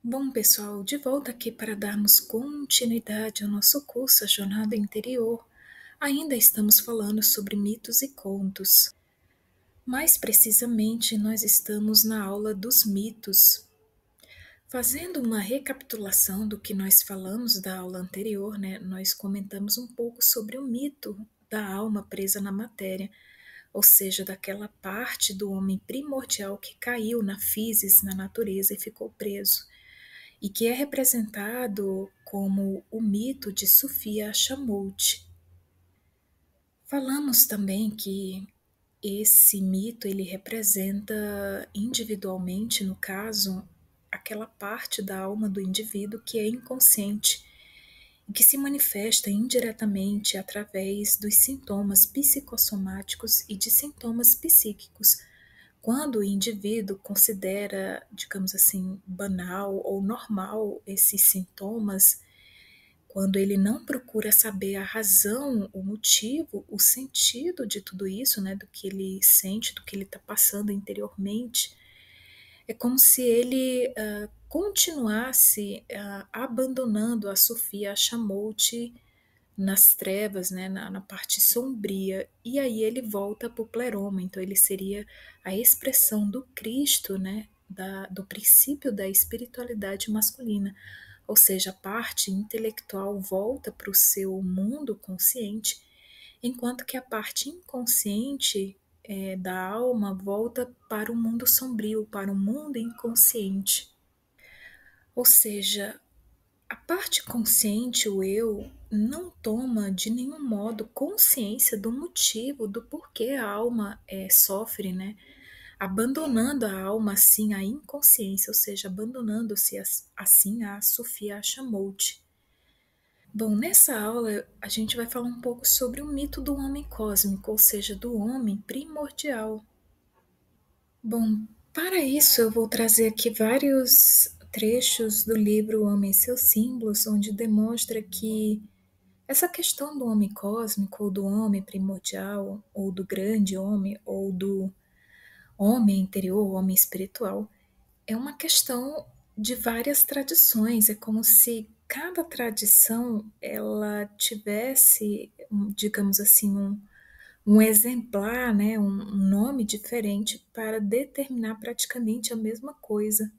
Bom, pessoal, de volta aqui para darmos continuidade ao nosso curso A Jornada Interior. Ainda estamos falando sobre mitos e contos. Mais precisamente, nós estamos na aula dos mitos. Fazendo uma recapitulação do que nós falamos da aula anterior, né, nós comentamos um pouco sobre o mito da alma presa na matéria, ou seja, daquela parte do homem primordial que caiu na physis, na natureza e ficou preso e que é representado como o mito de Sofia Achamout. Falamos também que esse mito ele representa individualmente, no caso, aquela parte da alma do indivíduo que é inconsciente e que se manifesta indiretamente através dos sintomas psicossomáticos e de sintomas psíquicos, quando o indivíduo considera, digamos assim, banal ou normal esses sintomas, quando ele não procura saber a razão, o motivo, o sentido de tudo isso, né, do que ele sente, do que ele está passando interiormente, é como se ele continuasse abandonando a Sofia Achamout nas trevas, né, na parte sombria, e aí ele volta para o pleroma, então ele seria a expressão do Cristo, né, do princípio da espiritualidade masculina, ou seja, a parte intelectual volta para o seu mundo consciente, enquanto que a parte inconsciente da alma volta para o mundo sombrio, para o mundo inconsciente. Ou seja, a parte consciente, o eu, não toma de nenhum modo consciência do motivo, do porquê a alma sofre, né? Abandonando a alma assim à inconsciência, ou seja, abandonando-se assim a Sofia Achamout. Bom, nessa aula a gente vai falar um pouco sobre o mito do homem cósmico, ou seja, do homem primordial. Bom, para isso eu vou trazer aqui vários trechos do livro O Homem e seus Símbolos, onde demonstra que essa questão do homem cósmico, ou do homem primordial, ou do grande homem, ou do homem interior, homem espiritual, é uma questão de várias tradições. É como se cada tradição ela tivesse, digamos assim, um exemplar, né, um nome diferente para determinar praticamente a mesma coisa.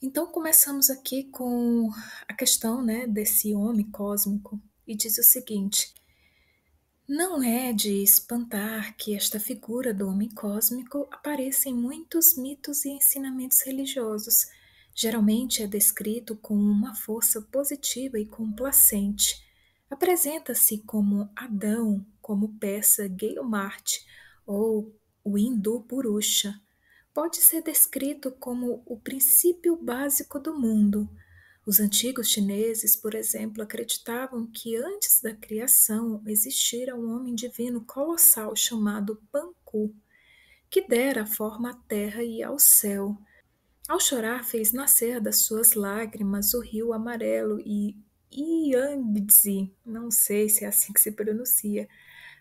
Então começamos aqui com a questão, né, desse homem cósmico e diz o seguinte: não é de espantar que esta figura do homem cósmico apareça em muitos mitos e ensinamentos religiosos. Geralmente é descrito com uma força positiva e complacente. Apresenta-se como Adão, como peça Gayomarte ou o Hindu Purusha. Pode ser descrito como o princípio básico do mundo. Os antigos chineses, por exemplo, acreditavam que antes da criação existira um homem divino colossal chamado Panku, que dera forma à terra e ao céu. Ao chorar, fez nascer das suas lágrimas o rio amarelo e Yangtze, não sei se é assim que se pronuncia.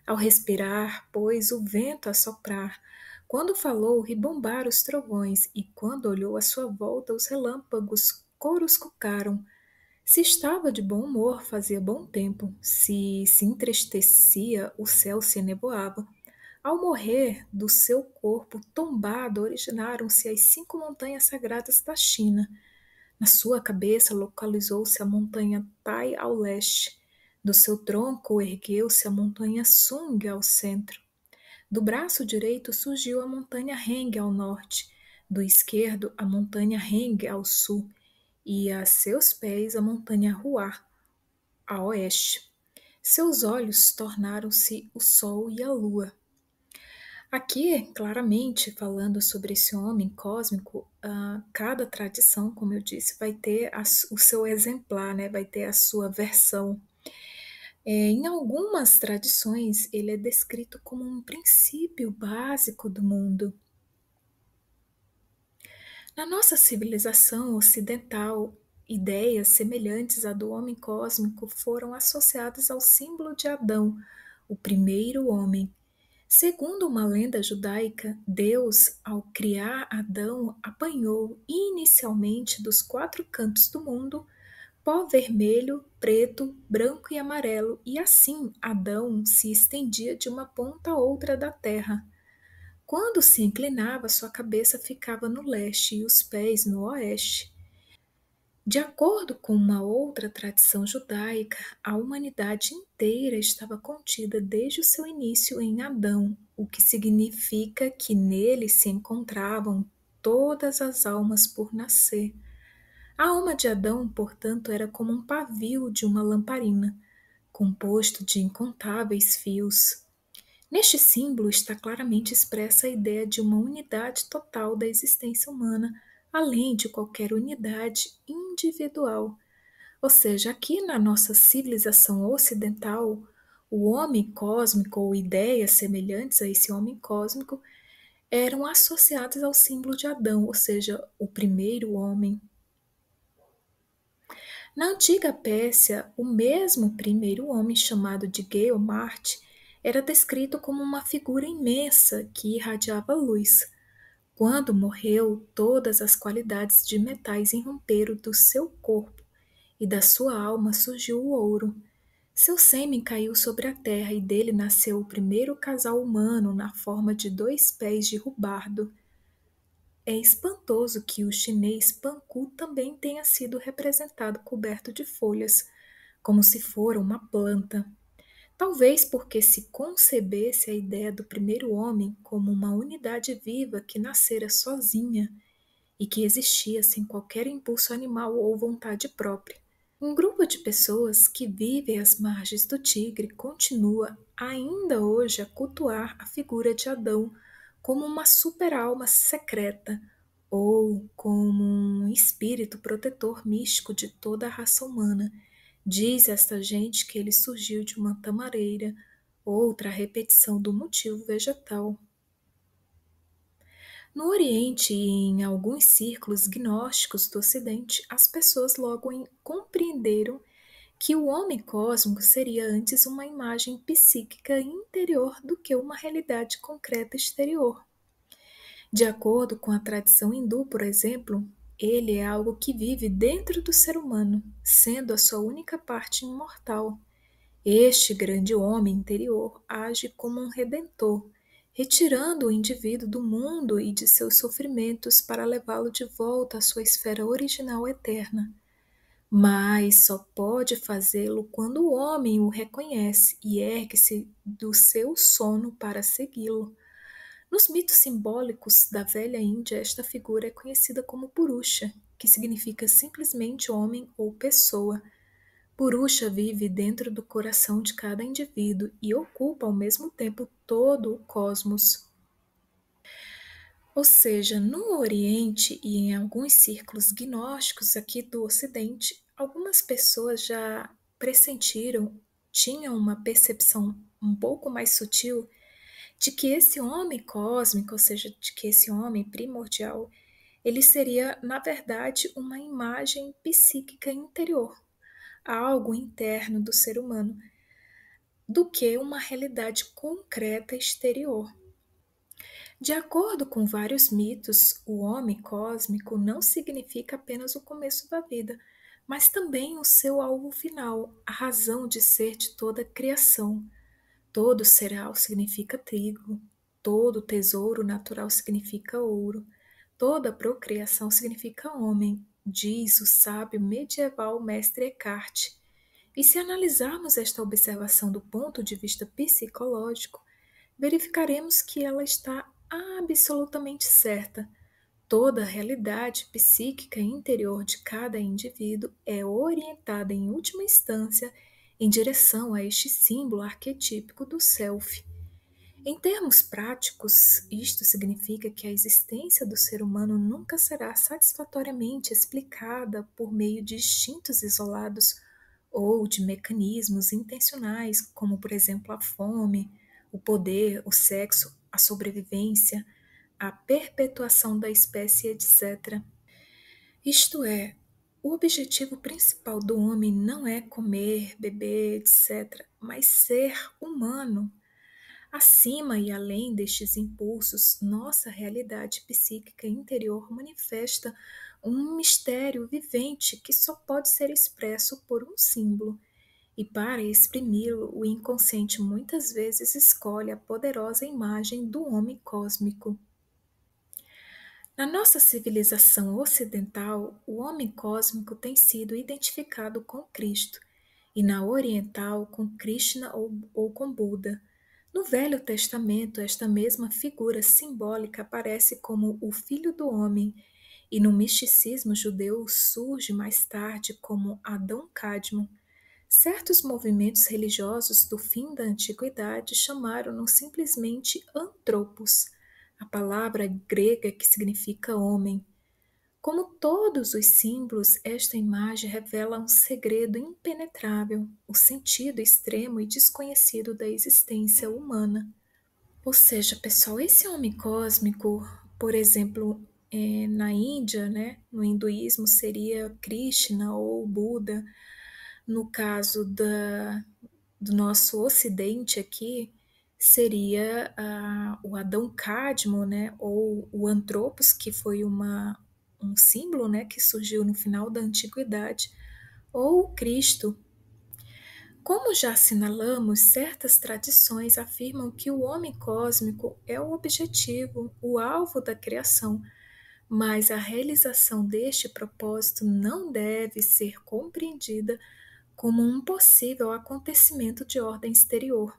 Ao respirar, pôs o vento a soprar. Quando falou, ribombaram os trovões, e quando olhou à sua volta, os relâmpagos coruscaram. Se estava de bom humor, fazia bom tempo. Se entristecia, o céu se enevoava. Ao morrer, do seu corpo tombado originaram-se as 5 montanhas sagradas da China. Na sua cabeça localizou-se a montanha Tai ao leste. Do seu tronco ergueu-se a montanha Sung ao centro. Do braço direito surgiu a montanha Heng ao norte. Do esquerdo, a montanha Heng ao sul. E a seus pés, a montanha Huar a oeste. Seus olhos tornaram-se o sol e a lua. Aqui, claramente, falando sobre esse homem cósmico, cada tradição, como eu disse, vai ter o seu exemplar, né? Vai ter a sua versão. Em algumas tradições, ele é descrito como um princípio básico do mundo. Na nossa civilização ocidental, ideias semelhantes à do homem cósmico foram associadas ao símbolo de Adão, o primeiro homem. Segundo uma lenda judaica, Deus, ao criar Adão, apanhou inicialmente dos quatro cantos do mundo pó vermelho, preto, branco e amarelo, e assim Adão se estendia de uma ponta a outra da terra. Quando se inclinava, sua cabeça ficava no leste e os pés no oeste. De acordo com uma outra tradição judaica, a humanidade inteira estava contida desde o seu início em Adão, o que significa que nele se encontravam todas as almas por nascer. A alma de Adão, portanto, era como um pavio de uma lamparina, composto de incontáveis fios. Neste símbolo está claramente expressa a ideia de uma unidade total da existência humana, além de qualquer unidade individual. Ou seja, aqui na nossa civilização ocidental, o homem cósmico ou ideias semelhantes a esse homem cósmico eram associadas ao símbolo de Adão, ou seja, o primeiro homem. Na antiga Pérsia, o mesmo primeiro homem, chamado de Geomarte, era descrito como uma figura imensa que irradiava luz. Quando morreu, todas as qualidades de metais irromperam do seu corpo, e da sua alma surgiu o ouro. Seu sêmen caiu sobre a terra, e dele nasceu o primeiro casal humano na forma de dois pés de rubardo. É espantoso que o chinês panku também tenha sido representado coberto de folhas, como se fora uma planta. Talvez porque se concebesse a ideia do primeiro homem como uma unidade viva que nascera sozinha e que existia sem qualquer impulso animal ou vontade própria. Um grupo de pessoas que vivem às margens do Tigre continua ainda hoje a cultuar a figura de Adão como uma super-alma secreta ou como um espírito protetor místico de toda a raça humana. Diz esta gente que ele surgiu de uma tamareira, outra a repetição do motivo vegetal. No Oriente e em alguns círculos gnósticos do Ocidente, as pessoas logo compreenderam que o homem cósmico seria antes uma imagem psíquica interior do que uma realidade concreta exterior. De acordo com a tradição hindu, por exemplo, ele é algo que vive dentro do ser humano, sendo a sua única parte imortal. Este grande homem interior age como um redentor, retirando o indivíduo do mundo e de seus sofrimentos para levá-lo de volta à sua esfera original eterna. Mas só pode fazê-lo quando o homem o reconhece e ergue-se do seu sono para segui-lo. Nos mitos simbólicos da velha Índia, esta figura é conhecida como Purusha, que significa simplesmente homem ou pessoa. Purusha vive dentro do coração de cada indivíduo e ocupa ao mesmo tempo todo o cosmos. Ou seja, no Oriente e em alguns círculos gnósticos aqui do Ocidente, algumas pessoas já pressentiram, tinham uma percepção um pouco mais sutil de que esse homem cósmico, ou seja, de que esse homem primordial, ele seria, na verdade, uma imagem psíquica interior, algo interno do ser humano, do que uma realidade concreta exterior. De acordo com vários mitos, o homem cósmico não significa apenas o começo da vida, mas também o seu alvo final, a razão de ser de toda a criação. Todo cereal significa trigo, todo tesouro natural significa ouro, toda procriação significa homem, diz o sábio medieval mestre Eckhart. E se analisarmos esta observação do ponto de vista psicológico, verificaremos que ela está absolutamente certa. Toda a realidade psíquica interior de cada indivíduo é orientada em última instância em direção a este símbolo arquetípico do self. Em termos práticos, isto significa que a existência do ser humano nunca será satisfatoriamente explicada por meio de instintos isolados ou de mecanismos intencionais, como, por exemplo, a fome, o poder, o sexo, a sobrevivência, a perpetuação da espécie, etc. Isto é, o objetivo principal do homem não é comer, beber, etc., mas ser humano. Acima e além destes impulsos, nossa realidade psíquica interior manifesta um mistério vivente que só pode ser expresso por um símbolo. E para exprimi-lo, o inconsciente muitas vezes escolhe a poderosa imagem do homem cósmico. Na nossa civilização ocidental, o homem cósmico tem sido identificado com Cristo, e na oriental com Krishna ou com Buda. No Velho Testamento, esta mesma figura simbólica aparece como o Filho do Homem, e no misticismo judeu surge mais tarde como Adão Cadmon. Certos movimentos religiosos do fim da antiguidade chamaram-no simplesmente Anthropos, a palavra grega que significa homem. Como todos os símbolos, esta imagem revela um segredo impenetrável, o sentido extremo e desconhecido da existência humana. Ou seja, pessoal, esse homem cósmico, por exemplo, na Índia, né, no hinduísmo, seria Krishna ou Buda. No caso do nosso ocidente aqui, seria o Adão Cadmo, né, ou o Antropos, que foi um símbolo, né, que surgiu no final da antiguidade, ou o Cristo. Como já assinalamos, certas tradições afirmam que o homem cósmico é o objetivo, o alvo da criação, mas a realização deste propósito não deve ser compreendida como um possível acontecimento de ordem exterior.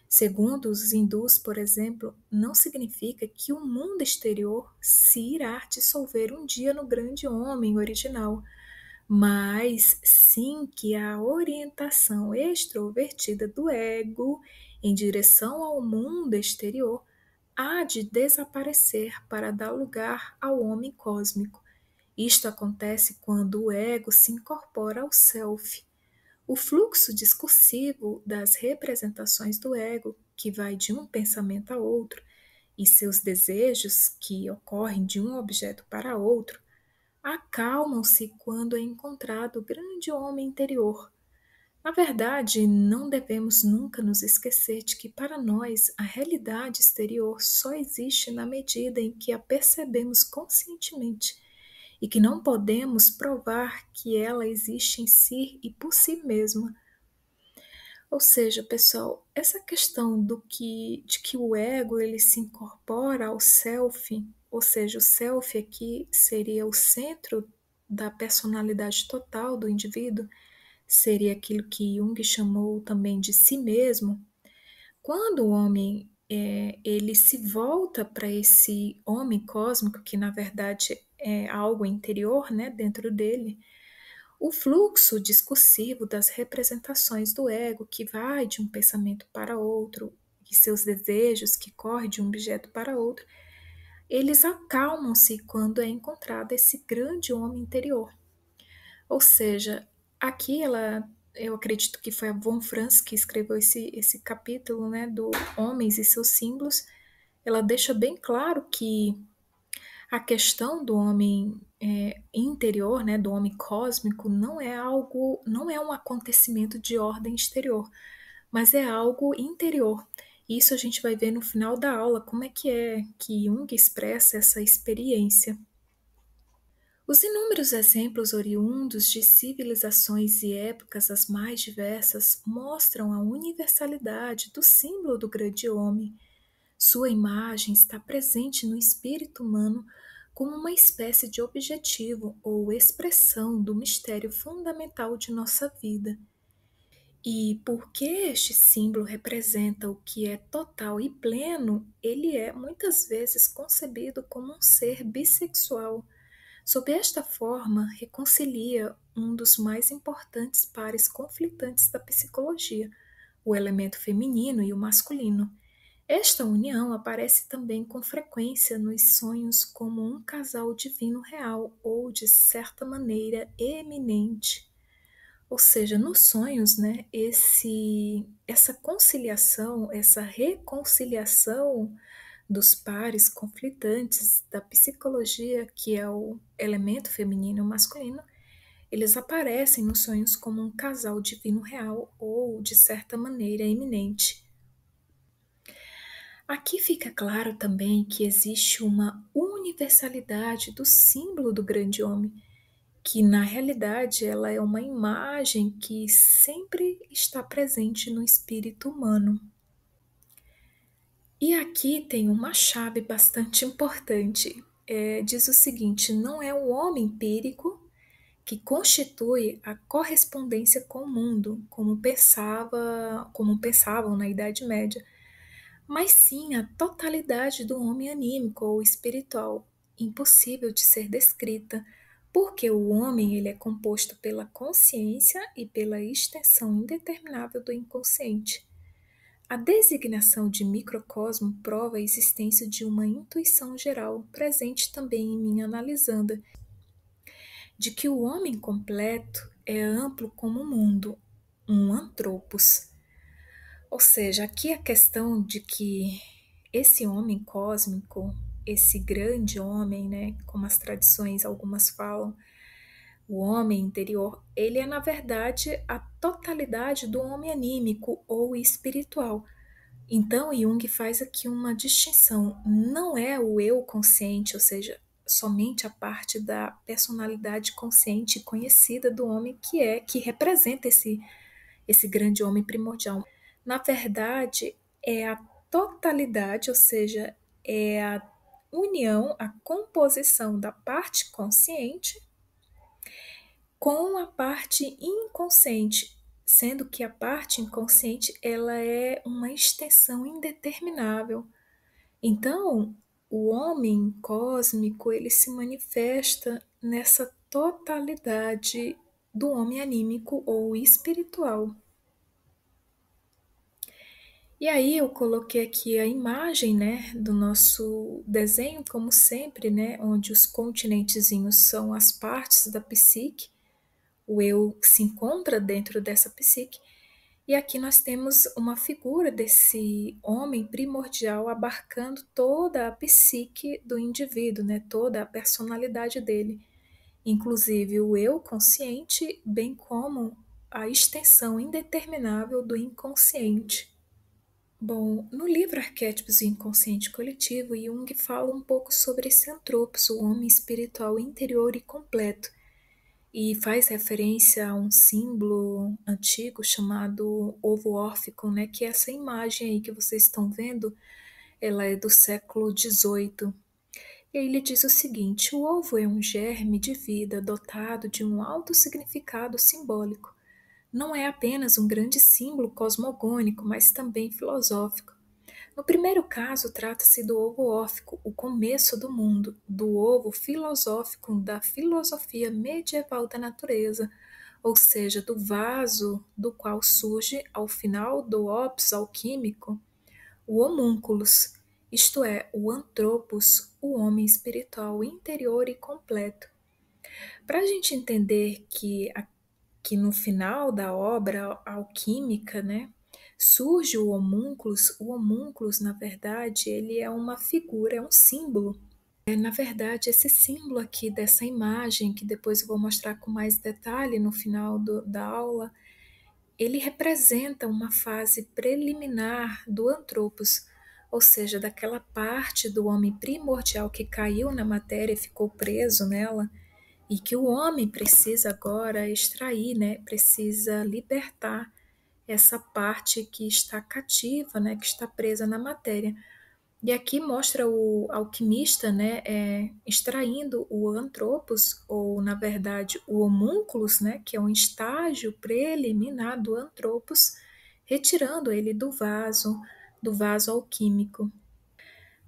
Segundo os hindus, por exemplo, não significa que o mundo exterior se irá dissolver um dia no grande homem original, mas sim que a orientação extrovertida do ego em direção ao mundo exterior há de desaparecer para dar lugar ao homem cósmico. Isto acontece quando o ego se incorpora ao self. O fluxo discursivo das representações do ego, que vai de um pensamento a outro, e seus desejos, que ocorrem de um objeto para outro, acalmam-se quando é encontrado o grande homem interior. Na verdade, não devemos nunca nos esquecer de que para nós a realidade exterior só existe na medida em que a percebemos conscientemente e que não podemos provar que ela existe em si e por si mesma. Ou seja, pessoal, essa questão de que o ego ele se incorpora ao self, ou seja, o self aqui seria o centro da personalidade total do indivíduo, seria aquilo que Jung chamou também de si mesmo. Quando o homem ele se volta para esse homem cósmico, que na verdade é algo interior, né, dentro dele, o fluxo discursivo das representações do ego, que vai de um pensamento para outro, e seus desejos, que correm de um objeto para outro, eles acalmam-se quando é encontrado esse grande homem interior. Ou seja, aqui eu acredito que foi a Von Franz que escreveu esse capítulo, né, do Homens e seus símbolos. Ela deixa bem claro que a questão do homem interior, né, do homem cósmico, não é um acontecimento de ordem exterior, mas é algo interior. Isso a gente vai ver no final da aula, como é que Jung expressa essa experiência. Os inúmeros exemplos oriundos de civilizações e épocas as mais diversas mostram a universalidade do símbolo do grande homem. Sua imagem está presente no espírito humano como uma espécie de objetivo ou expressão do mistério fundamental de nossa vida. E porque este símbolo representa o que é total e pleno, ele é muitas vezes concebido como um ser bissexual. Sob esta forma, reconcilia um dos mais importantes pares conflitantes da psicologia, o elemento feminino e o masculino. Esta união aparece também com frequência nos sonhos como um casal divino real ou, de certa maneira, eminente. Ou seja, nos sonhos, né, essa conciliação, essa reconciliação dos pares conflitantes da psicologia, que é o elemento feminino e o masculino, eles aparecem nos sonhos como um casal divino real ou, de certa maneira, eminente. Aqui fica claro também que existe uma universalidade do símbolo do grande homem, que na realidade ela é uma imagem que sempre está presente no espírito humano. E aqui tem uma chave bastante importante. Diz o seguinte: não é o homem empírico que constitui a correspondência com o mundo, como pensavam na Idade Média, mas sim a totalidade do homem anímico ou espiritual, impossível de ser descrita, porque o homem ele é composto pela consciência e pela extensão indeterminável do inconsciente. A designação de microcosmo prova a existência de uma intuição geral, presente também em mim analisando, de que o homem completo é amplo como o mundo, um antropos. Ou seja, aqui a questão de que esse homem cósmico, esse grande homem, né, como as tradições algumas falam, o homem interior, ele é na verdade a totalidade do homem anímico ou espiritual. Então, Jung faz aqui uma distinção. Não é o eu consciente, ou seja, somente a parte da personalidade consciente e conhecida do homem que representa esse grande homem primordial. Na verdade, é a totalidade, ou seja, é a união, a composição da parte consciente com a parte inconsciente, sendo que a parte inconsciente ela é uma extensão indeterminável. Então, o homem cósmico ele se manifesta nessa totalidade do homem anímico ou espiritual. E aí eu coloquei aqui a imagem, né, do nosso desenho, como sempre, né, onde os continentezinhos são as partes da psique, o eu se encontra dentro dessa psique, e aqui nós temos uma figura desse homem primordial abarcando toda a psique do indivíduo, né, toda a personalidade dele, inclusive o eu consciente, bem como a extensão indeterminável do inconsciente. Bom, no livro Arquétipos e Inconsciente Coletivo, Jung fala um pouco sobre esse antropos, o homem espiritual interior e completo, e faz referência a um símbolo antigo chamado ovo órfico, né, que é essa imagem aí que vocês estão vendo, ela é do século XVIII. E aí ele diz o seguinte: o ovo é um germe de vida dotado de um alto significado simbólico. Não é apenas um grande símbolo cosmogônico, mas também filosófico. No primeiro caso, trata-se do ovo órfico, o começo do mundo, do ovo filosófico da filosofia medieval da natureza, ou seja, do vaso do qual surge, ao final do opus alquímico, o homúnculos, isto é, o antropos, o homem espiritual interior e completo. Para a gente entender que no final da obra alquímica, né, surge o homúnculos, na verdade, ele é uma figura, é um símbolo. Na verdade, esse símbolo aqui dessa imagem, que depois eu vou mostrar com mais detalhe no final da aula, ele representa uma fase preliminar do antropos, ou seja, daquela parte do homem primordial que caiu na matéria e ficou preso nela, e que o homem precisa agora extrair, né? Precisa libertar essa parte que está cativa, né? Que está presa na matéria. E aqui mostra o alquimista, né? Extraindo o antropos, ou na verdade o homúnculos, né? Que é um estágio preliminar do antropos, retirando ele do vaso alquímico.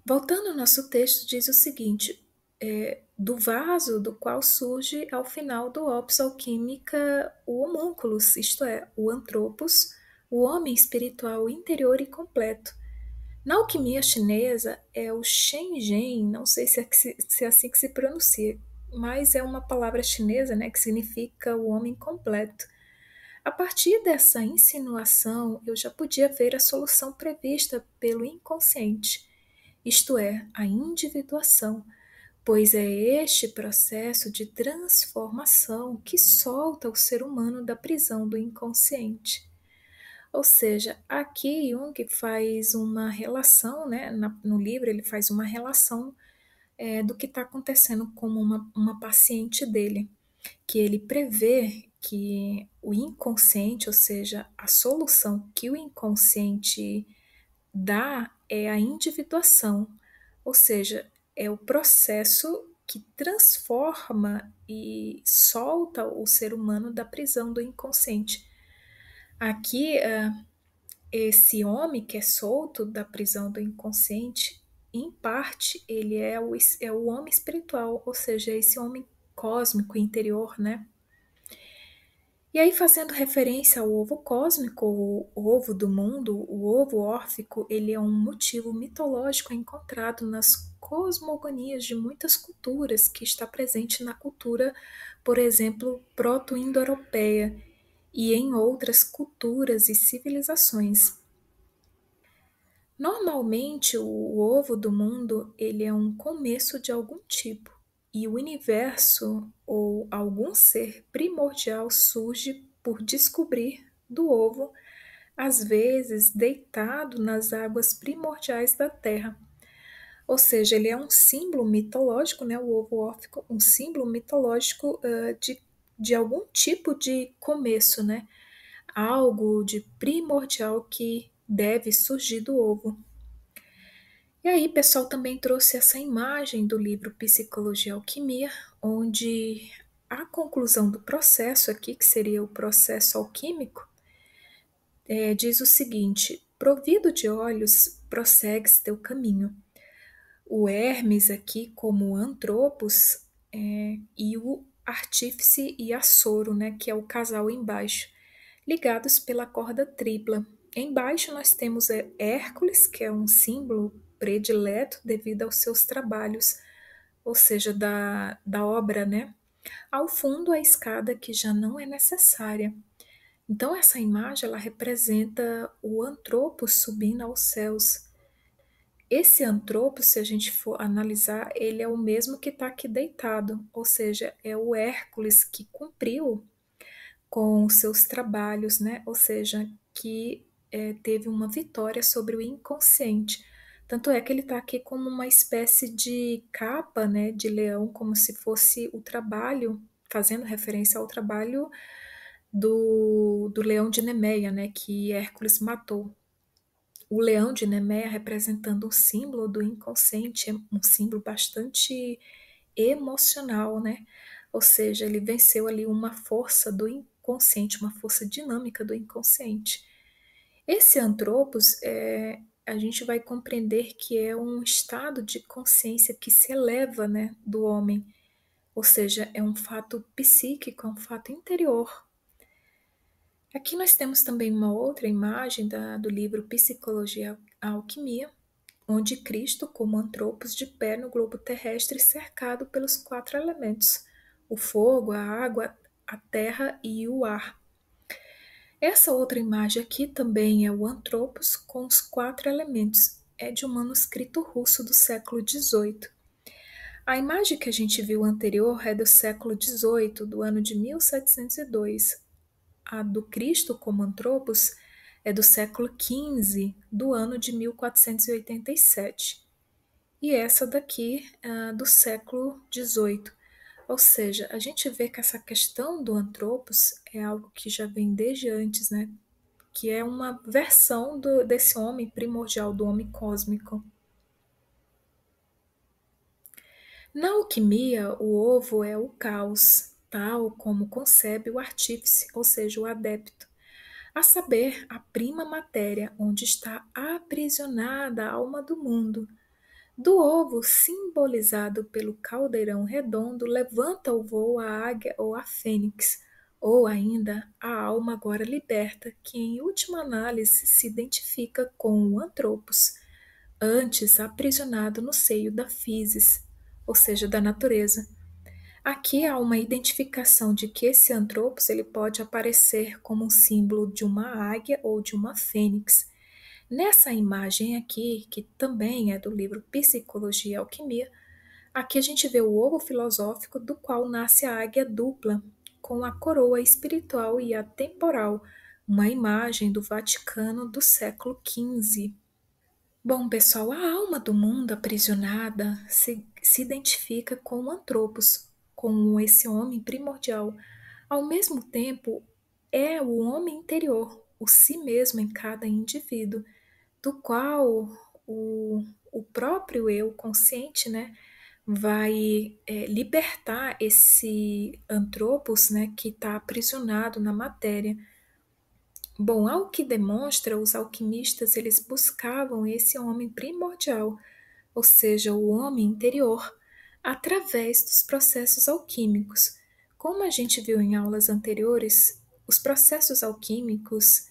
Voltando ao nosso texto, diz o seguinte: do vaso do qual surge ao final do opus alquímica o homúnculos, isto é, o antropos, o homem espiritual interior e completo. Na alquimia chinesa é o Shenzhen, não sei se é assim que se pronuncia, mas é uma palavra chinesa, né, que significa o homem completo. A partir dessa insinuação, eu já podia ver a solução prevista pelo inconsciente, isto é, a individuação, pois é este processo de transformação que solta o ser humano da prisão do inconsciente. Ou seja, aqui Jung faz uma relação, né, no livro ele faz uma relação, do que está acontecendo com uma paciente dele, que ele prevê que o inconsciente, ou seja, a solução que o inconsciente dá é a individuação, ou seja, é o processo que transforma e solta o ser humano da prisão do inconsciente. Aqui, esse homem que é solto da prisão do inconsciente, em parte, ele é o homem espiritual, ou seja, esse homem cósmico interior, né? E aí, fazendo referência ao ovo cósmico, o ovo do mundo, o ovo órfico, ele é um motivo mitológico encontrado nas cosmogonias de muitas culturas, que está presente na cultura, por exemplo, proto-indo-europeia e em outras culturas e civilizações. Normalmente, o ovo do mundo, ele é um começo de algum tipo, e o universo ou algum ser primordial surge por descobrir do ovo, às vezes deitado nas águas primordiais da Terra. Ou seja, ele é um símbolo mitológico, né, o ovo órfico, um símbolo mitológico de algum tipo de começo, né? Algo de primordial que deve surgir do ovo. E aí, pessoal também trouxe essa imagem do livro Psicologia e Alquimia, onde a conclusão do processo aqui, que seria o processo alquímico, diz o seguinte: provido de olhos, prossegues teu caminho. O Hermes aqui, como Antropos, e o Artífice e a Soro, né, que é o casal embaixo, ligados pela corda tripla. Embaixo nós temos Hércules, que é um símbolo predileto devido aos seus trabalhos, ou seja, da obra, né? Ao fundo, a escada que já não é necessária. Então, essa imagem ela representa o antropo subindo aos céus. Esse antropo, se a gente for analisar, ele é o mesmo que está aqui deitado, ou seja, é o Hércules que cumpriu com os seus trabalhos, né? Ou seja, que teve uma vitória sobre o inconsciente. Tanto é que ele está aqui como uma espécie de capa, né, de leão, como se fosse o trabalho, fazendo referência ao trabalho do leão de Nemeia, né, que Hércules matou. O leão de Nemeia representando um símbolo do inconsciente, é um símbolo bastante emocional, né? Ou seja, ele venceu ali uma força do inconsciente, uma força dinâmica do inconsciente. Esse antropos, a gente vai compreender que é um estado de consciência que se eleva, né, do homem, ou seja, é um fato psíquico, é um fato interior. Aqui nós temos também uma outra imagem do livro Psicologia e Alquimia, onde Cristo, como antropos de pé no globo terrestre, cercado pelos quatro elementos: o fogo, a água, a terra e o ar. Essa outra imagem aqui também é o antropos com os quatro elementos. É de um manuscrito russo do século XVIII. A imagem que a gente viu anterior é do século XVIII, do ano de 1702. A do Cristo como antropos é do século XV, do ano de 1487. E essa daqui do século XVIII. Ou seja, a gente vê que essa questão do antropos é algo que já vem desde antes, né? Que é uma versão desse homem primordial, do homem cósmico. Na alquimia, o ovo é o caos, tal como concebe o artífice, ou seja, o adepto, a saber, a prima matéria onde está aprisionada a alma do mundo. Do ovo, simbolizado pelo caldeirão redondo, levanta o voo a águia ou a fênix, ou ainda a alma agora liberta, que em última análise se identifica com o antropos, antes aprisionado no seio da physis, ou seja, da natureza. Aqui há uma identificação de que esse antropos ele pode aparecer como um símbolo de uma águia ou de uma fênix. Nessa imagem aqui, que também é do livro Psicologia e Alquimia, aqui a gente vê o ovo filosófico do qual nasce a águia dupla, com a coroa espiritual e a temporal, uma imagem do Vaticano do século XV. Bom, pessoal, a alma do mundo aprisionada se identifica com o Antropos, com esse homem primordial. Ao mesmo tempo, é o homem interior, o si mesmo em cada indivíduo, do qual o próprio eu consciente, né, vai libertar esse Antropos, né, que está aprisionado na matéria. Bom, ao que demonstra, os alquimistas eles buscavam esse homem primordial, ou seja, o homem interior, através dos processos alquímicos. Como a gente viu em aulas anteriores, os processos alquímicos,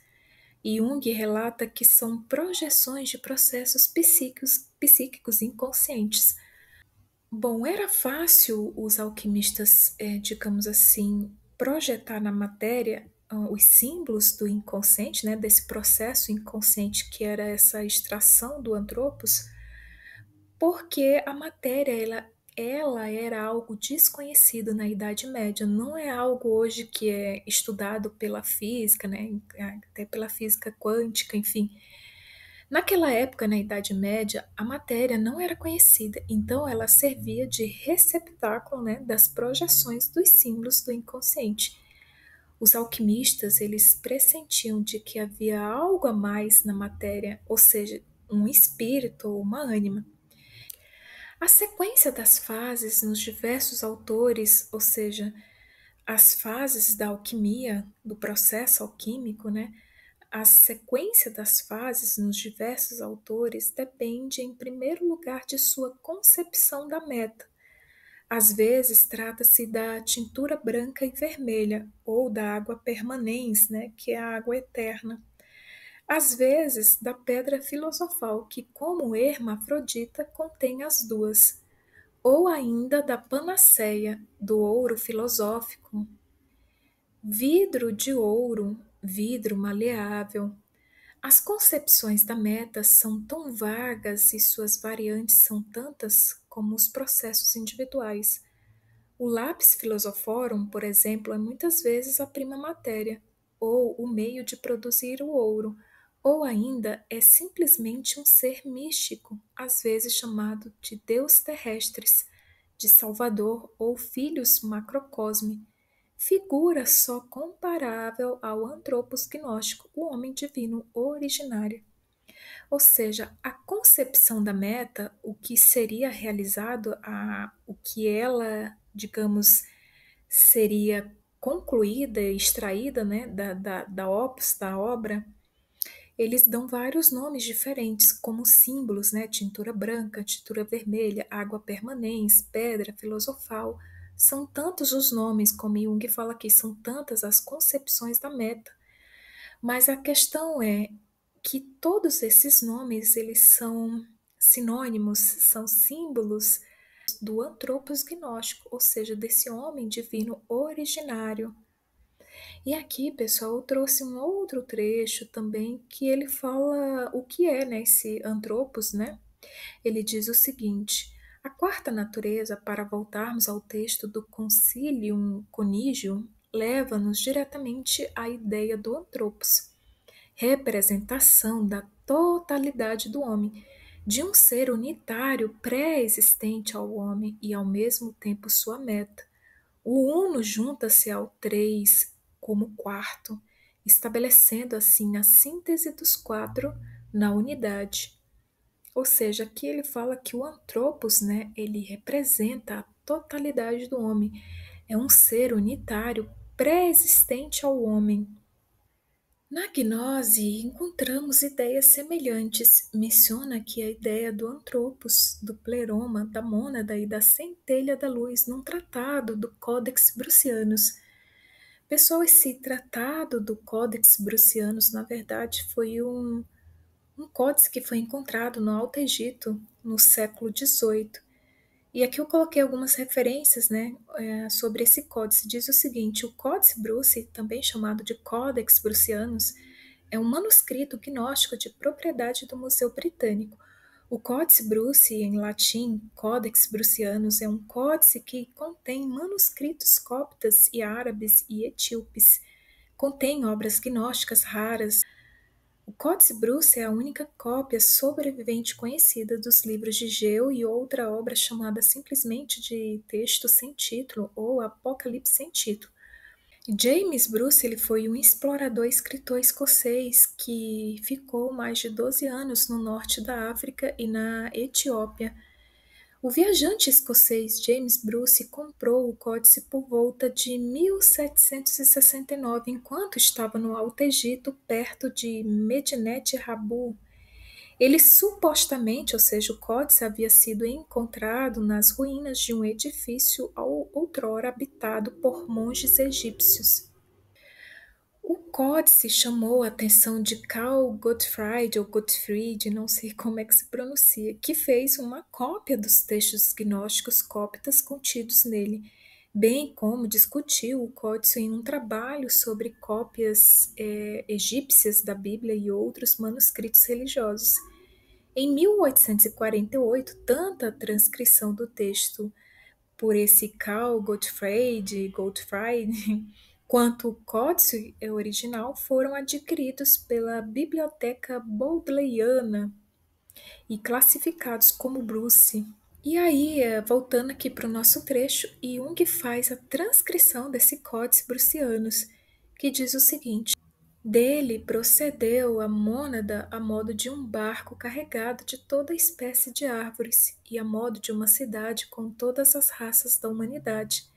Jung relata que são projeções de processos psíquicos inconscientes. Bom, era fácil os alquimistas, digamos assim, projetar na matéria os símbolos do inconsciente, né, desse processo inconsciente que era essa extração do antropos, porque a matéria ela era algo desconhecido na Idade Média, não é algo hoje que é estudado pela física, né, até pela física quântica, enfim. Naquela época, na Idade Média, a matéria não era conhecida, então ela servia de receptáculo, né, das projeções dos símbolos do inconsciente. Os alquimistas, eles pressentiam de que havia algo a mais na matéria, ou seja, um espírito ou uma ânima. A sequência das fases nos diversos autores, ou seja, as fases da alquimia, do processo alquímico, né? A sequência das fases nos diversos autores depende, em primeiro lugar, de sua concepção da meta. Às vezes, trata-se da tintura branca e vermelha, ou da água permanens, né, que é a água eterna. Às vezes, da pedra filosofal, que, como hermafrodita, contém as duas. Ou ainda da panaceia, do ouro filosófico. Vidro de ouro, vidro maleável. As concepções da meta são tão vagas e suas variantes são tantas como os processos individuais. O lápis philosophorum, por exemplo, é muitas vezes a prima matéria, ou o meio de produzir o ouro, ou ainda é simplesmente um ser místico, às vezes chamado de Deus terrestres, de Salvador ou Filhos macrocosme, figura só comparável ao antropos gnóstico, o homem divino originário. Ou seja, a concepção da meta, o que seria realizado, o que ela, digamos, seria concluída, extraída, né, da opus, da obra, eles dão vários nomes diferentes, como símbolos, né, tintura branca, tintura vermelha, água permanente, pedra filosofal. São tantos os nomes, como Jung fala aqui, são tantas as concepções da meta. Mas a questão é que todos esses nomes, eles são sinônimos, são símbolos do antropos gnóstico, ou seja, desse homem divino originário. E aqui, pessoal, eu trouxe um outro trecho também que ele fala o que é, né, esse antropos, né? Ele diz o seguinte: a quarta natureza, para voltarmos ao texto do Concilium Conigium, leva-nos diretamente à ideia do antropos, representação da totalidade do homem, de um ser unitário pré-existente ao homem e ao mesmo tempo sua meta. O uno junta-se ao três como quarto, estabelecendo assim a síntese dos quatro na unidade. Ou seja, aqui ele fala que o antropos, né, ele representa a totalidade do homem. É um ser unitário pré-existente ao homem. Na gnose, encontramos ideias semelhantes. Menciona aqui a ideia do antropos, do pleroma, da mônada e da centelha da luz num tratado do Codex Brucianus. Pessoal, esse tratado do Codex Brucianus, na verdade, foi um códice que foi encontrado no Alto Egito no século XVIII. E aqui eu coloquei algumas referências, né, sobre esse códice. Diz o seguinte: o Códice Bruci, também chamado de Codex Brucianus, é um manuscrito gnóstico de propriedade do Museu Britânico. O Códice Bruci, em latim, Codex Brucianus, é um códice que contém manuscritos coptas e árabes e etíopes, contém obras gnósticas raras. O Códice Bruce é a única cópia sobrevivente conhecida dos livros de Geu e outra obra chamada simplesmente de Texto Sem Título ou Apocalipse Sem Título. James Bruce ele foi um explorador e escritor escocês que ficou mais de 12 anos no norte da África e na Etiópia. O viajante escocês James Bruce comprou o códice por volta de 1769, enquanto estava no Alto Egito, perto de Medinet Habu. Ele supostamente, ou seja, o códice havia sido encontrado nas ruínas de um edifício outrora habitado por monges egípcios. O códice chamou a atenção de Carl Gottfried, ou Gottfried, não sei como é que se pronuncia, que fez uma cópia dos textos gnósticos coptas contidos nele, bem como discutiu o códice em um trabalho sobre cópias egípcias da Bíblia e outros manuscritos religiosos. Em 1848, tanto a transcrição do texto por esse Carl Gottfried, quanto o códice original foram adquiridos pela Biblioteca Bodleiana e classificados como Bruce. E aí, voltando aqui para o nosso trecho, Jung faz a transcrição desse códice brucianos, que diz o seguinte: dele procedeu a mônada a modo de um barco carregado de toda espécie de árvores e a modo de uma cidade com todas as raças da humanidade.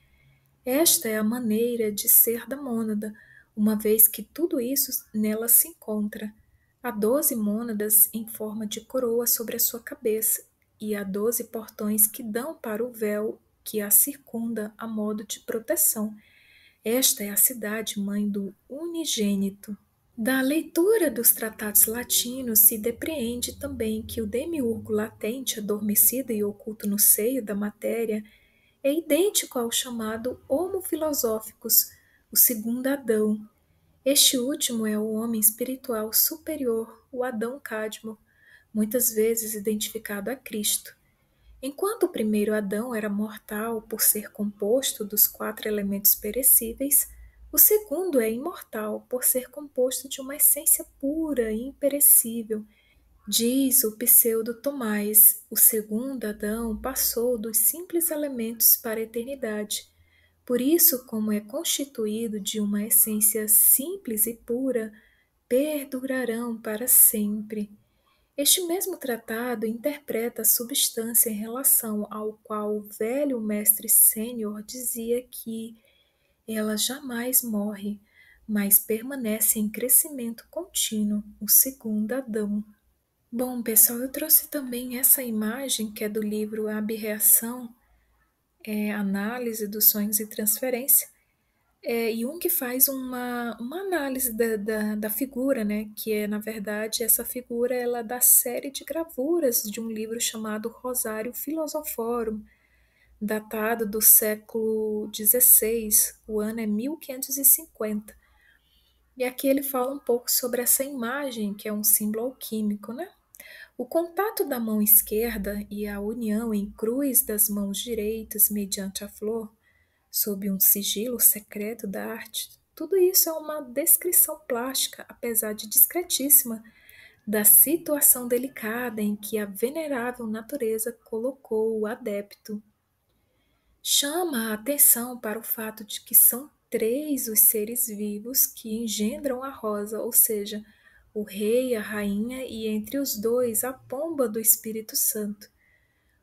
Esta é a maneira de ser da mônada, uma vez que tudo isso nela se encontra. Há 12 mônadas em forma de coroa sobre a sua cabeça, e há 12 portões que dão para o véu que a circunda a modo de proteção. Esta é a cidade-mãe do unigênito. Da leitura dos tratados latinos se depreende também que o demiurgo latente, adormecido e oculto no seio da matéria, é idêntico ao chamado Homo Philosophicus, o segundo Adão. Este último é o homem espiritual superior, o Adão Cadmo, muitas vezes identificado a Cristo. Enquanto o primeiro Adão era mortal por ser composto dos 4 elementos perecíveis, o segundo é imortal por ser composto de uma essência pura e imperecível. Diz o pseudo Tomás, o segundo Adão passou dos simples elementos para a eternidade. Por isso, como é constituído de uma essência simples e pura, perdurarão para sempre. Este mesmo tratado interpreta a substância em relação ao qual o velho mestre sênior dizia que ela jamais morre, mas permanece em crescimento contínuo, o segundo Adão. Bom, pessoal, eu trouxe também essa imagem que é do livro Abreação, Análise dos Sonhos e Transferência. Jung faz uma análise da figura, né? Que é, na verdade, essa figura ela é da série de gravuras de um livro chamado Rosário Philosophorum, datado do século XVI, o ano é 1550. E aqui ele fala um pouco sobre essa imagem, que é um símbolo alquímico, né? O contato da mão esquerda e a união em cruz das mãos direitas mediante a flor, sob um sigilo secreto da arte, tudo isso é uma descrição plástica, apesar de discretíssima, da situação delicada em que a venerável natureza colocou o adepto. Chama a atenção para o fato de que são 3 os seres vivos que engendram a rosa, ou seja, o rei, a rainha e entre os dois a pomba do Espírito Santo.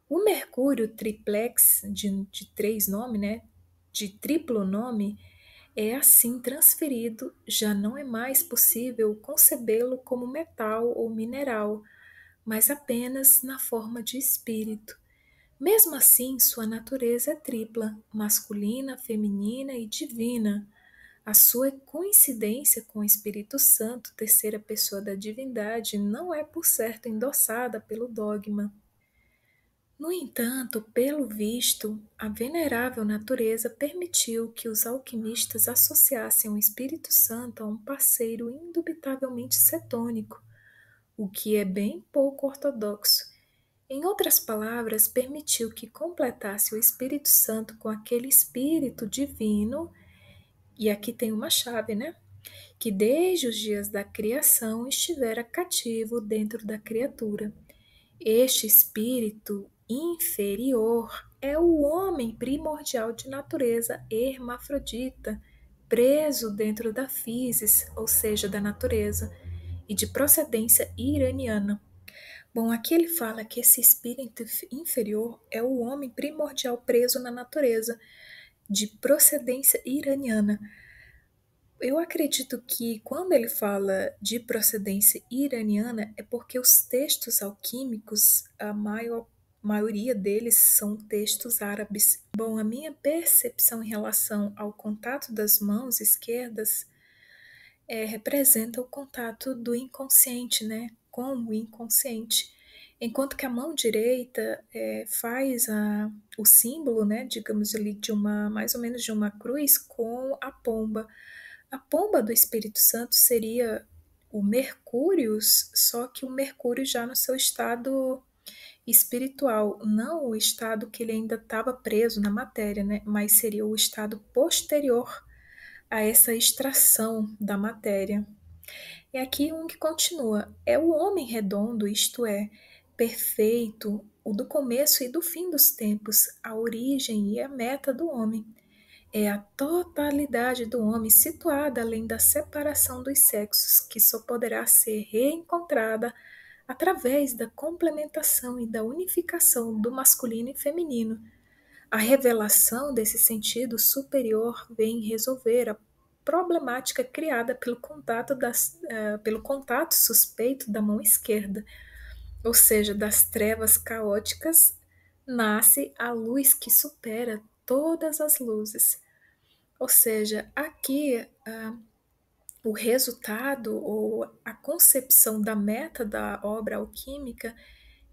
O Mercúrio triplex, de 3 nomes, né? De triplo nome, é assim transferido, já não é mais possível concebê-lo como metal ou mineral, mas apenas na forma de espírito. Mesmo assim, sua natureza é tripla, masculina, feminina e divina. A sua coincidência com o Espírito Santo, terceira pessoa da divindade, não é por certo endossada pelo dogma. No entanto, pelo visto, a venerável natureza permitiu que os alquimistas associassem o Espírito Santo a um parceiro indubitavelmente cetônico, o que é bem pouco ortodoxo. Em outras palavras, permitiu que completasse o Espírito Santo com aquele Espírito divino, e aqui tem uma chave, né? que desde os dias da criação estivera cativo dentro da criatura. Este espírito inferior é o homem primordial de natureza hermafrodita, preso dentro da physis, ou seja, da natureza, e de procedência iraniana. Bom, aqui ele fala que esse espírito inferior é o homem primordial preso na natureza, de procedência iraniana. Eu acredito que quando ele fala de procedência iraniana é porque os textos alquímicos, a maioria deles são textos árabes. Bom, a minha percepção em relação ao contato das mãos esquerdas representa o contato do inconsciente, né, com o inconsciente. Enquanto que a mão direita faz o símbolo, né, digamos ali, de uma, mais ou menos de uma cruz com a pomba. A pomba do Espírito Santo seria o Mercúrio, só que o Mercúrio já no seu estado espiritual, não o estado que ele ainda estava preso na matéria, né? Mas seria o estado posterior a essa extração da matéria. E aqui Jung continua: é o homem redondo, isto é, perfeito, o do começo e do fim dos tempos, a origem e a meta do homem. É a totalidade do homem situada além da separação dos sexos, que só poderá ser reencontrada através da complementação e da unificação do masculino e feminino. A revelação desse sentido superior vem resolver a problemática criada pelo contato suspeito da mão esquerda, ou seja, das trevas caóticas, nasce a luz que supera todas as luzes. Ou seja, aqui o resultado ou a concepção da meta da obra alquímica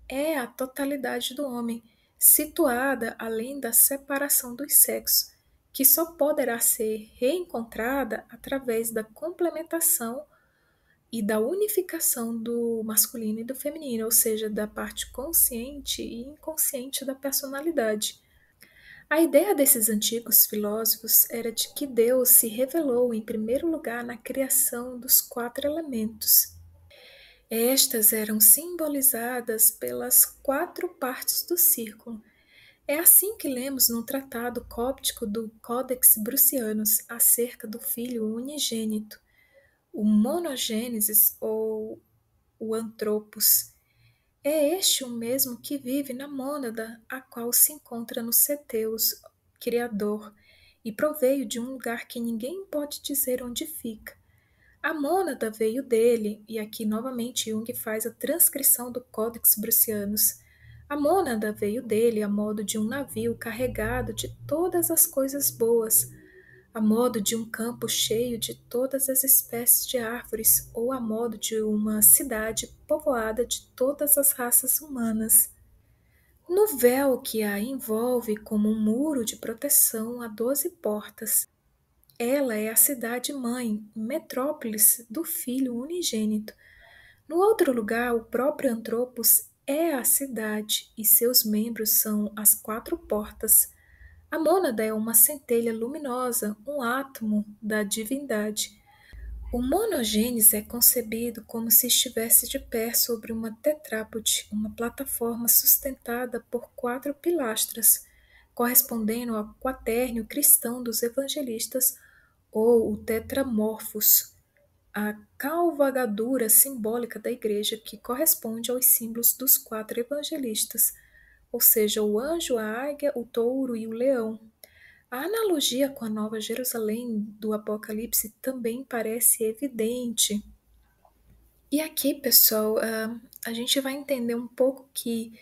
é a totalidade do homem, situada além da separação dos sexos, que só poderá ser reencontrada através da complementação e da unificação do masculino e do feminino, ou seja, da parte consciente e inconsciente da personalidade. A ideia desses antigos filósofos era de que Deus se revelou em primeiro lugar na criação dos quatro elementos. Estas eram simbolizadas pelas quatro partes do círculo. É assim que lemos no tratado cóptico do Codex Brucianus acerca do Filho unigênito, o monogênesis ou o antropos. É este o mesmo que vive na mônada, a qual se encontra no Ceteus, Criador, e proveio de um lugar que ninguém pode dizer onde fica. A mônada veio dele, e aqui novamente Jung faz a transcrição do Codex Brucianus. A mônada veio dele a modo de um navio carregado de todas as coisas boas, a modo de um campo cheio de todas as espécies de árvores, ou a modo de uma cidade povoada de todas as raças humanas. No véu que a envolve como um muro de proteção há 12 portas. Ela é a cidade-mãe, metrópolis do Filho unigênito. No outro lugar, o próprio Antropos é a cidade e seus membros são as quatro portas. A mônada é uma centelha luminosa, um átomo da divindade. O monogênese é concebido como se estivesse de pé sobre uma tetrápode, uma plataforma sustentada por quatro pilastras, correspondendo ao quaternio cristão dos evangelistas ou o tetramorfos, a cavalgadura simbólica da igreja que corresponde aos símbolos dos quatro evangelistas, ou seja, o anjo, a águia, o touro e o leão. A analogia com a Nova Jerusalém do Apocalipse também parece evidente. E aqui, pessoal, a gente vai entender um pouco que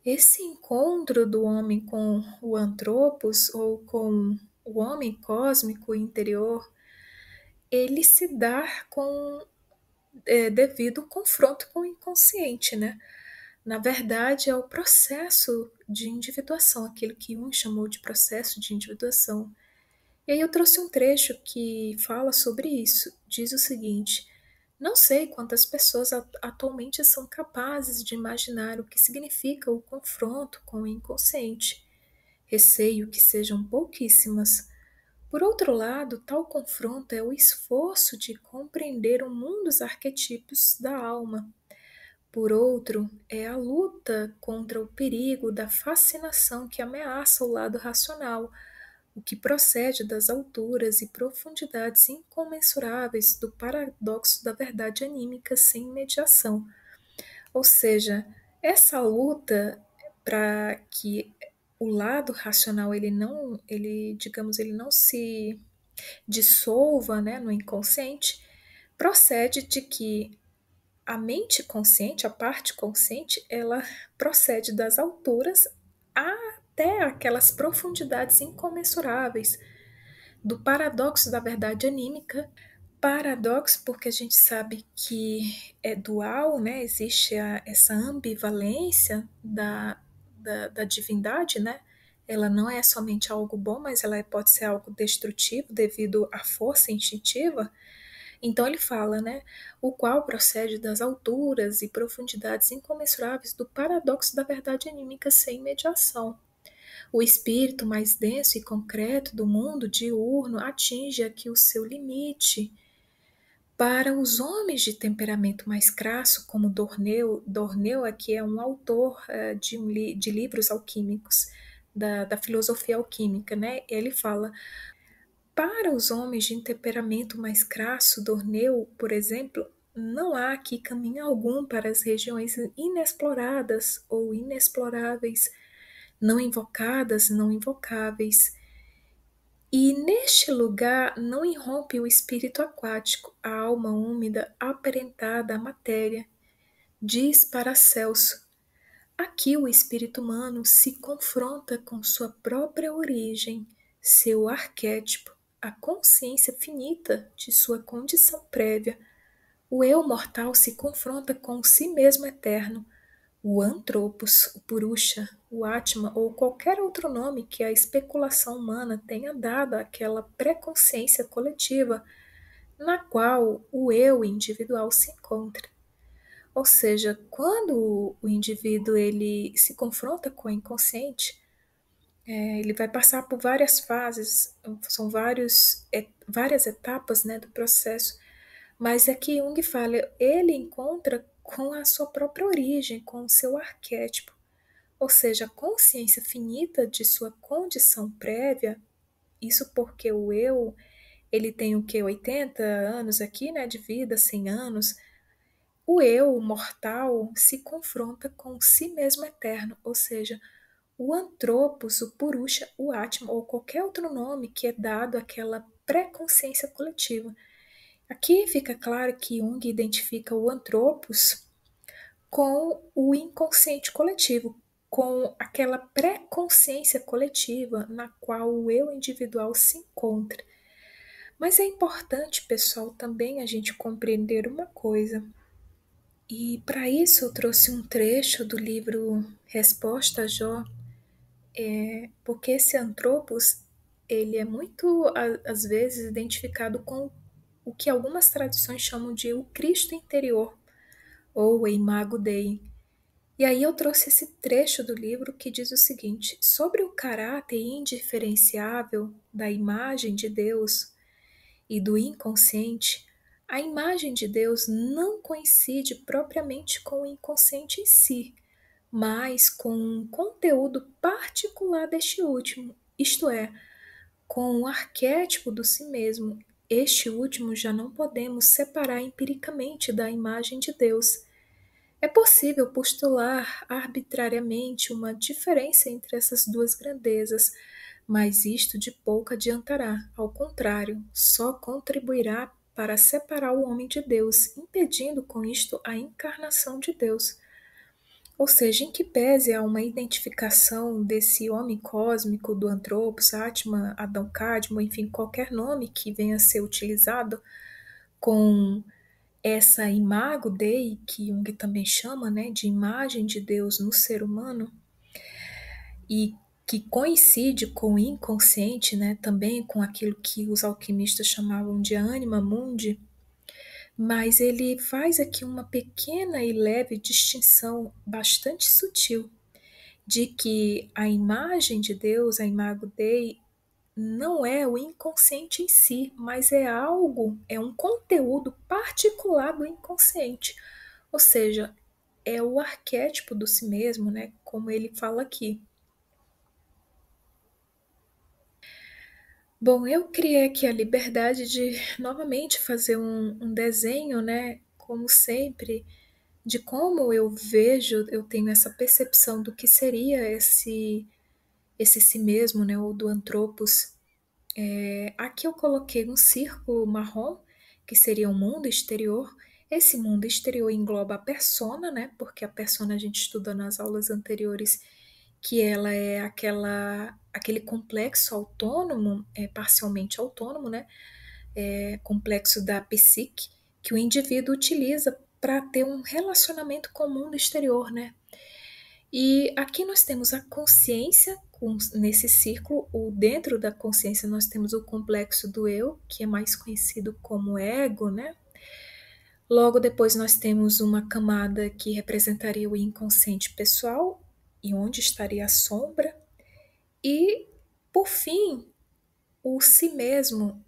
esse encontro do homem com o antropos, ou com o homem cósmico interior, ele se dá devido ao confronto com o inconsciente, né? Na verdade, é o processo de individuação, aquilo que Jung chamou de processo de individuação. E aí eu trouxe um trecho que fala sobre isso. Diz o seguinte: não sei quantas pessoas atualmente são capazes de imaginar o que significa o confronto com o inconsciente. Receio que sejam pouquíssimas. Por outro lado, tal confronto é o esforço de compreender o mundo dos arquetipos da alma. Por outro, é a luta contra o perigo da fascinação que ameaça o lado racional, o que procede das alturas e profundidades incomensuráveis do paradoxo da verdade anímica sem mediação. Ou seja, essa luta para que o lado racional ele não se dissolva, né, no inconsciente, procede de que a mente consciente, a parte consciente, ela procede das alturas até aquelas profundidades incomensuráveis do paradoxo da verdade anímica. Paradoxo porque a gente sabe que é dual, né? Existe essa ambivalência da divindade, né? Ela não é somente algo bom, mas ela pode ser algo destrutivo devido à força instintiva. Então ele fala, né? O qual procede das alturas e profundidades incomensuráveis do paradoxo da verdade anímica sem mediação. O espírito mais denso e concreto do mundo diurno atinge aqui o seu limite. Para os homens de temperamento mais crasso, como Dorneu aqui é um autor de livros alquímicos, da filosofia alquímica, né? Ele fala, para os homens de temperamento mais crasso, Dorneu, por exemplo, não há aqui caminho algum para as regiões inexploradas ou inexploráveis, não invocadas, não invocáveis. E neste lugar não irrompe o espírito aquático, a alma úmida aparentada à matéria, diz Paracelso. Aqui o espírito humano se confronta com sua própria origem, seu arquétipo, a consciência finita de sua condição prévia. O eu mortal se confronta com si mesmo eterno, o antropos, o purusha, o atma ou qualquer outro nome que a especulação humana tenha dado àquela pré-consciência coletiva na qual o eu individual se encontra. Ou seja, quando o indivíduo ele se confronta com o inconsciente, ele vai passar por várias fases, são várias etapas, né, do processo, mas é que Jung fala, ele encontra com a sua própria origem, com o seu arquétipo, ou seja, a consciência finita de sua condição prévia, isso porque o eu, ele tem o que, 80 anos aqui, né, de vida, 100 anos, o eu mortal se confronta com si mesmo eterno, ou seja, o antropos, o purusha, o atma ou qualquer outro nome que é dado àquela pré-consciência coletiva. Aqui fica claro que Jung identifica o antropos com o inconsciente coletivo, com aquela pré-consciência coletiva na qual o eu individual se encontra. Mas é importante, pessoal, também a gente compreender uma coisa. E para isso eu trouxe um trecho do livro Resposta a Jó, porque esse antropos, ele é muito, às vezes, identificado com o que algumas tradições chamam de o Cristo interior, ou o Imago Dei. E aí eu trouxe esse trecho do livro que diz o seguinte: sobre o caráter indiferenciável da imagem de Deus e do inconsciente, a imagem de Deus não coincide propriamente com o inconsciente em si, mas com um conteúdo particular deste último, isto é, com o arquétipo do si mesmo. Este último já não podemos separar empiricamente da imagem de Deus. É possível postular arbitrariamente uma diferença entre essas duas grandezas, mas isto de pouco adiantará. Ao contrário, só contribuirá para separar o homem de Deus, impedindo com isto a encarnação de Deus. Ou seja, em que pese a uma identificação desse homem cósmico do Antropos, Atman, Adão Cadmo, enfim, qualquer nome que venha a ser utilizado com essa imago Dei, que Jung também chama, né, de imagem de Deus no ser humano, e que coincide com o inconsciente, né, também com aquilo que os alquimistas chamavam de anima mundi, mas ele faz aqui uma pequena e leve distinção bastante sutil de que a imagem de Deus, a imago Dei, não é o inconsciente em si, mas é algo, é um conteúdo particular do inconsciente. Ou seja, é o arquétipo do si mesmo, né, como ele fala aqui. Bom, eu criei aqui a liberdade de novamente fazer um desenho, né, como sempre, de como eu vejo, eu tenho essa percepção do que seria esse si mesmo, né, ou do antropos. Aqui eu coloquei um círculo marrom, que seria o mundo exterior. Esse mundo exterior engloba a persona, né? Porque a persona a gente estudou nas aulas anteriores que ela é aquele complexo autônomo, parcialmente autônomo, né? Complexo da psique, que o indivíduo utiliza para ter um relacionamento com o mundo exterior, né? E aqui nós temos a consciência, nesse círculo, ou dentro da consciência nós temos o complexo do eu, que é mais conhecido como ego, né? Logo depois nós temos uma camada que representaria o inconsciente pessoal, e onde estaria a sombra. E, por fim, o si mesmo,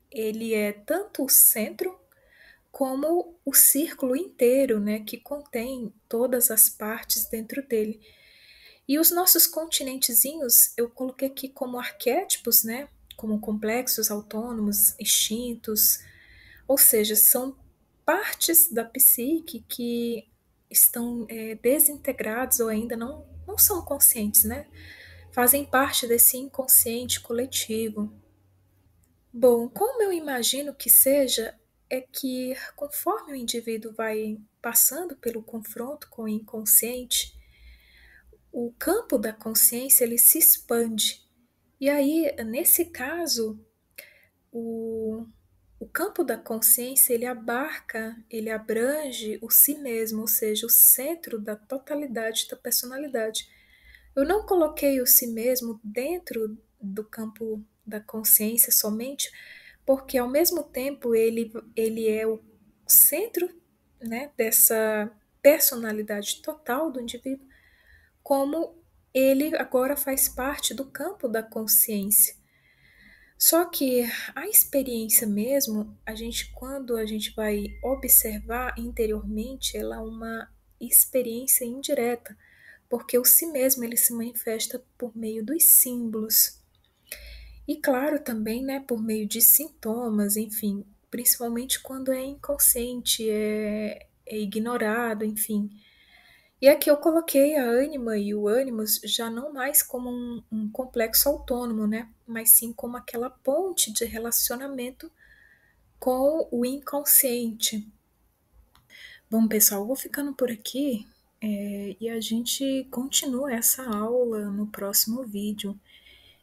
ele é tanto o centro como o círculo inteiro, né, que contém todas as partes dentro dele. E os nossos continentezinhos eu coloquei aqui como arquétipos, né? Como complexos autônomos, extintos, ou seja, são partes da psique que estão desintegrados ou ainda não são conscientes, né? Fazem parte desse inconsciente coletivo. Bom, como eu imagino que seja, é que conforme o indivíduo vai passando pelo confronto com o inconsciente, o campo da consciência ele se expande. E aí, nesse caso, o, o campo da consciência ele abarca, ele abrange o si mesmo, ou seja, o centro da totalidade da personalidade. Eu não coloquei o si mesmo dentro do campo da consciência somente, porque ao mesmo tempo ele é o centro, né, dessa personalidade total do indivíduo, como ele agora faz parte do campo da consciência. Só que a experiência mesmo, quando a gente vai observar interiormente, ela é uma experiência indireta, porque o si mesmo ele se manifesta por meio dos símbolos. E claro também, né, por meio de sintomas, enfim, principalmente quando é inconsciente, é ignorado, enfim. E aqui eu coloquei a ânima e o ânimos já não mais como um complexo autônomo, né? Mas sim como aquela ponte de relacionamento com o inconsciente. Bom, pessoal, vou ficando por aqui, e a gente continua essa aula no próximo vídeo.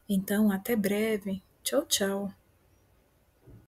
Então, até breve. Tchau, tchau.